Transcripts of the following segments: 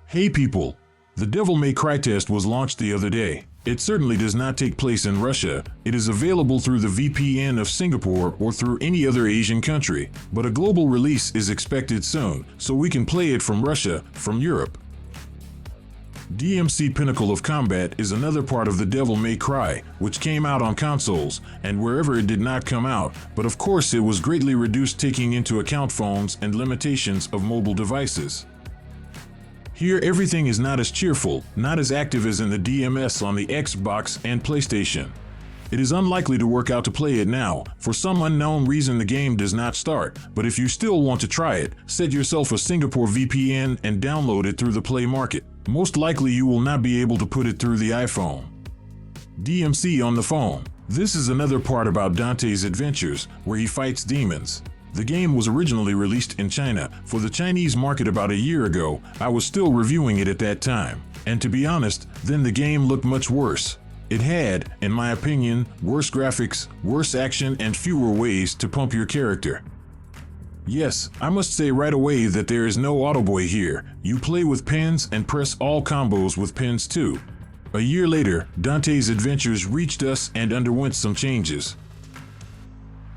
Hey people! The Devil May Cry test was launched the other day. It certainly does not take place in Russia. It is available through the VPN of Singapore or through any other Asian country. But a global release is expected soon, so we can play it from Russia, from Europe. DMC Pinnacle of Combat is another part of the Devil May Cry, which came out on consoles, and wherever it did not come out, but of course it was greatly reduced taking into account phones and limitations of mobile devices. Here everything is not as cheerful, not as active as in the DMS on the Xbox and PlayStation. It is unlikely to work out to play it now. For some unknown reason the game does not start, but if you still want to try it, set yourself a Singapore VPN and download it through the Play Market. Most likely you will not be able to put it through the iPhone. DMC on the phone. This is another part about Dante's adventures, where he fights demons. The game was originally released in China for the Chinese market about a year ago. I was still reviewing it at that time, and to be honest, then the game looked much worse. It had, in my opinion, worse graphics, worse action, and fewer ways to pump your character. Yes, I must say right away that there is no Autoboy here. You play with pins and press all combos with pins too. A year later, Dante's adventures reached us and underwent some changes.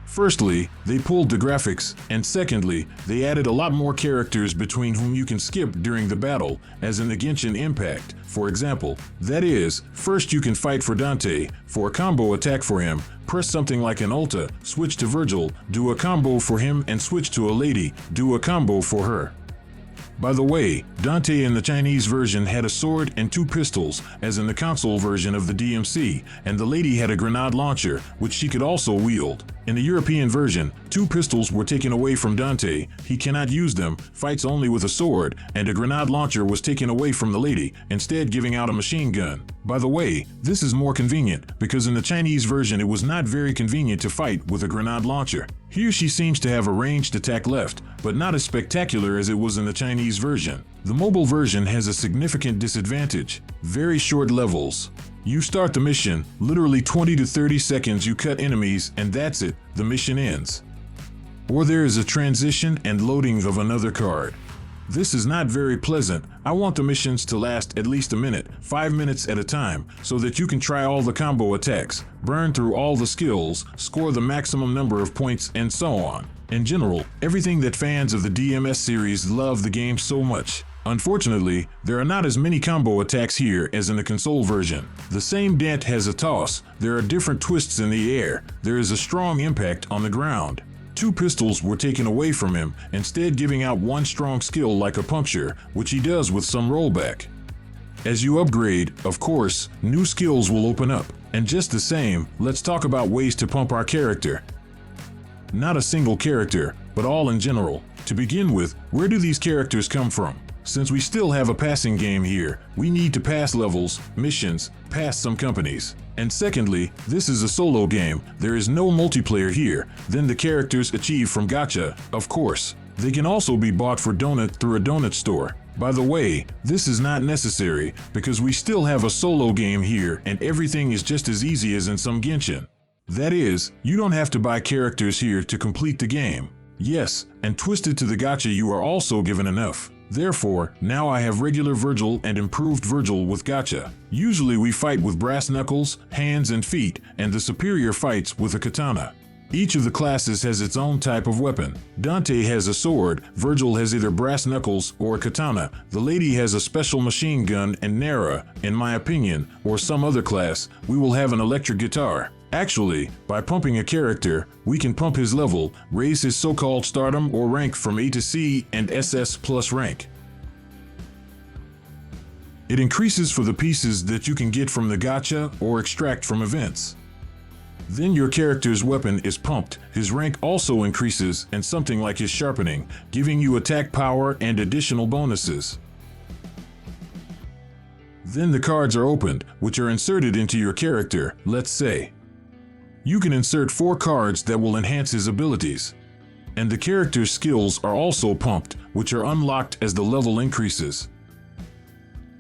Firstly, they pulled the graphics, and secondly, they added a lot more characters between whom you can skip during the battle, as in the Genshin Impact, for example. That is, first you can fight for Dante, for a combo attack for him, press something like an ulta, switch to Virgil, do a combo for him and switch to a lady, do a combo for her. By the way, Dante in the Chinese version had a sword and 2 pistols, as in the console version of the DMC, and the lady had a grenade launcher, which she could also wield. In the European version, 2 pistols were taken away from Dante, he cannot use them, fights only with a sword, and a grenade launcher was taken away from the lady, instead giving out a machine gun. By the way, this is more convenient, because in the Chinese version it was not very convenient to fight with a grenade launcher. Here she seems to have a ranged attack left, but not as spectacular as it was in the Chinese version. The mobile version has a significant disadvantage: very short levels. You start the mission, literally 20 to 30 seconds you cut enemies and that's it, the mission ends. Or there is a transition and loading of another card. This is not very pleasant. I want the missions to last at least a minute, 5 minutes at a time, so that you can try all the combo attacks, burn through all the skills, score the maximum number of points, and so on. In general, everything that fans of the DMS series love the game so much. Unfortunately, there are not as many combo attacks here as in the console version. The same dent has a toss, there are different twists in the air, there is a strong impact on the ground. 2 pistols were taken away from him, instead giving out 1 strong skill like a puncture, which he does with some rollback. As you upgrade, of course, new skills will open up. And just the same, let's talk about ways to pump our character. Not a single character, but all in general. To begin with, where do these characters come from? Since we still have a passing game here, we need to pass levels, missions, pass some companies. And secondly, this is a solo game, there is no multiplayer here, then the characters achieve from gacha, of course. They can also be bought for donut through a donut store. By the way, this is not necessary, because we still have a solo game here and everything is just as easy as in some Genshin. That is, you don't have to buy characters here to complete the game. Yes, and twisted to the gacha you are also given enough. Therefore, now I have regular Virgil and improved Virgil with gacha. Usually we fight with brass knuckles, hands and feet, and the superior fights with a katana. Each of the classes has its own type of weapon. Dante has a sword, Virgil has either brass knuckles or a katana, the lady has a special machine gun, and Nara, in my opinion, or some other class, we will have an electric guitar. Actually, by pumping a character, we can pump his level, raise his so-called stardom or rank from A to C and SS plus rank. It increases for the pieces that you can get from the gacha or extract from events. Then your character's weapon is pumped, his rank also increases and something like his sharpening, giving you attack power and additional bonuses. Then the cards are opened, which are inserted into your character, let's say. You can insert 4 cards that will enhance his abilities. And the character's skills are also pumped, which are unlocked as the level increases.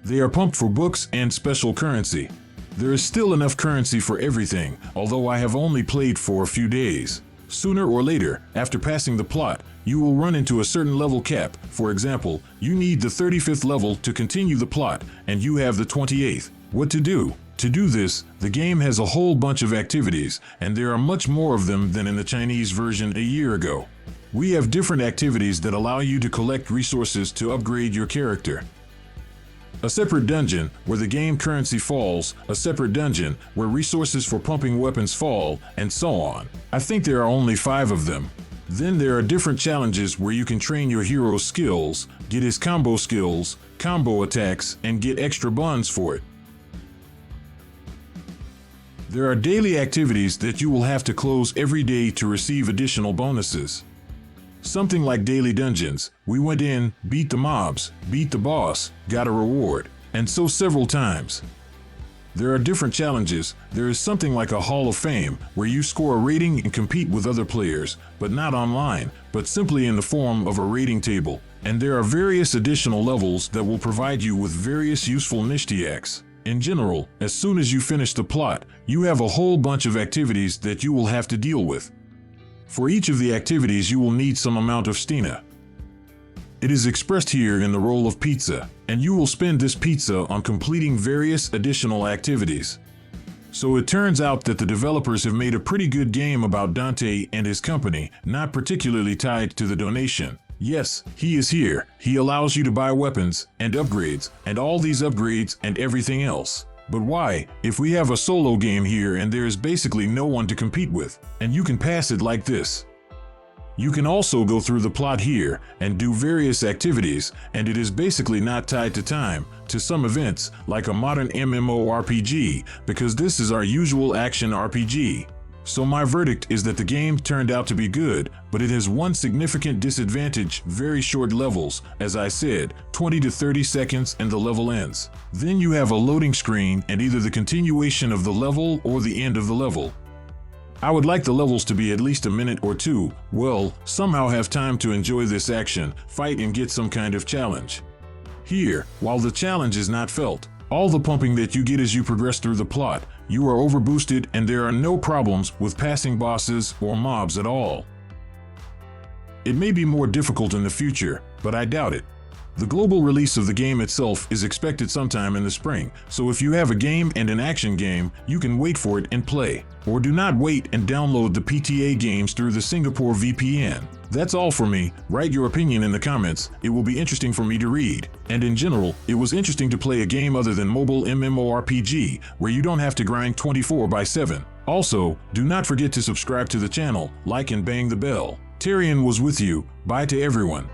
They are pumped for books and special currency. There is still enough currency for everything, although I have only played for a few days. Sooner or later, after passing the plot, you will run into a certain level cap. For example, you need the 35th level to continue the plot, and you have the 28th. What to do? To do this, the game has a whole bunch of activities, and there are much more of them than in the Chinese version a year ago. We have different activities that allow you to collect resources to upgrade your character. A separate dungeon where the game currency falls, a separate dungeon where resources for pumping weapons fall, and so on. I think there are only 5 of them. Then there are different challenges where you can train your hero's skills, get his combo skills, combo attacks, and get extra buns for it. There are daily activities that you will have to close every day to receive additional bonuses. Something like daily dungeons. We went in, beat the mobs, beat the boss, got a reward, and so several times. There are different challenges. There is something like a Hall of Fame where you score a rating and compete with other players, but not online, but simply in the form of a rating table. And there are various additional levels that will provide you with various useful nishtiaks. In general, as soon as you finish the plot, you have a whole bunch of activities that you will have to deal with. For each of the activities you will need some amount of stina. It is expressed here in the role of pizza, and you will spend this pizza on completing various additional activities. So it turns out that the developers have made a pretty good game about Dante and his company, not particularly tied to the donation. Yes, he is here. He allows you to buy weapons and upgrades, and all these upgrades and everything else. But why, if we have a solo game here and there is basically no one to compete with, and you can pass it like this? You can also go through the plot here and do various activities, and it is basically not tied to time, to some events, like a modern MMORPG, because this is our usual action RPG. So my verdict is that the game turned out to be good, but it has one significant disadvantage: very short levels. As I said, 20 to 30 seconds and the level ends. Then you have a loading screen and either the continuation of the level or the end of the level. I would like the levels to be at least a minute or two. Well, somehow have time to enjoy this action, fight and get some kind of challenge. Here, while the challenge is not felt, all the pumping that you get as you progress through the plot, you are overboosted and there are no problems with passing bosses or mobs at all. It may be more difficult in the future, but I doubt it. The global release of the game itself is expected sometime in the spring, so if you have a game and an action game, you can wait for it and play. Or do not wait and download the PTA games through the Singapore VPN. That's all for me. Write your opinion in the comments. It will be interesting for me to read. And in general, it was interesting to play a game other than mobile MMORPG, where you don't have to grind 24/7. Also, do not forget to subscribe to the channel, like and bang the bell. Tyrion was with you. Bye to everyone.